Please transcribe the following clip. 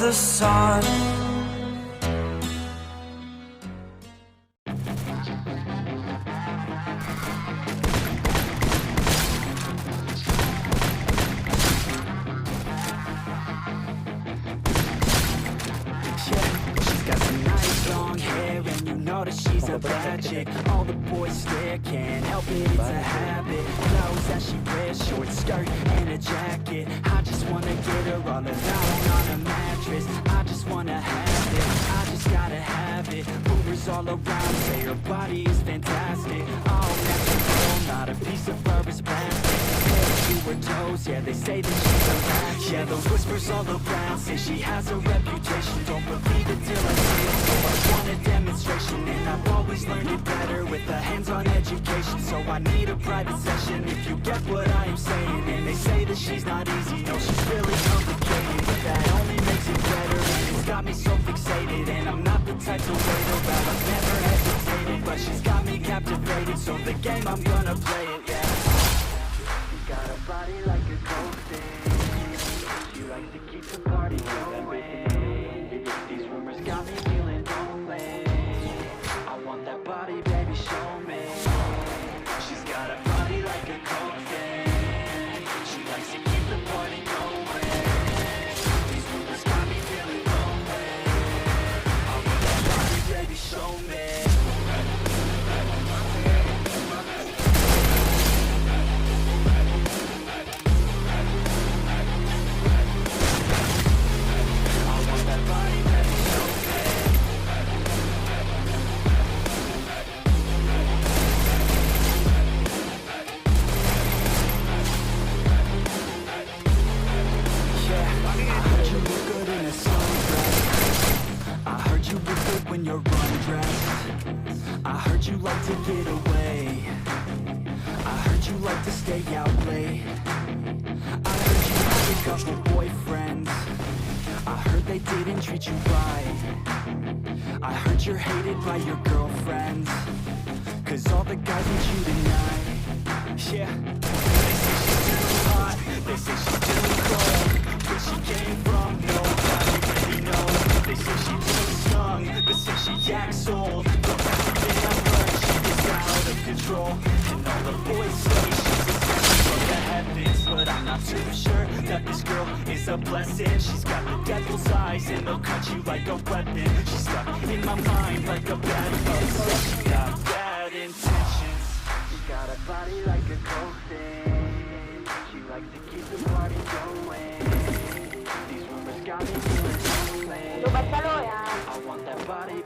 the sun. She's a bad chick, all the boys stare, can't help it, it's a habit. Knows that she wears short skirt and a jacket. I just wanna get her all alone on a mattress. I just wanna have it, I just gotta have it. Rumors all around say her body is fantastic. All natural, not a piece of fur is plastic. Head to her toes, yeah, they say that she's a ratchet. Yeah, the whispers all around say she has a reputation. Don't believe it till I see it, so I want a demonstration. And I've always learned it better with a hands-on education. So I need a private session if you get what I am saying. And they say that she's not easy, no, she's really complicated, but that only makes it better. And it's got me so fixated, and I'm not the type to wait around. I've never hesitated, but she's got me captivated. So the game, I'm gonna play it, yeah. She got a body like a coaster. She likes to keep the party going. These rumors got me feeling lonely. I want that body, baby, show me. She's got a body like a coaster. She likes to keep the party going. These rumors got me feeling lonely. I want that body, baby, show me. When you're undressed, I heard you like to get away. I heard you like to stay out late. I heard you had a couple boyfriends. I heard they didn't treat you right. I heard you're hated by your girlfriends, 'cause all the guys want you tonight. Yeah, they say she's too hot, they say she's too cold. Where she came from, nobody really knows. They say she's too young, but say she acts old. But everything I've heard, she is out of control. And all the boys say she's a sent from the heavens, but I'm not too sure that this girl is a blessing. She's got the devil's eyes and they'll cut you like a weapon. She's stuck in my mind like a bad buzz. She got bad intentions. She got a body like a coaster. She likes to keep the party going. These rumors got me feeling lonely. I want that body.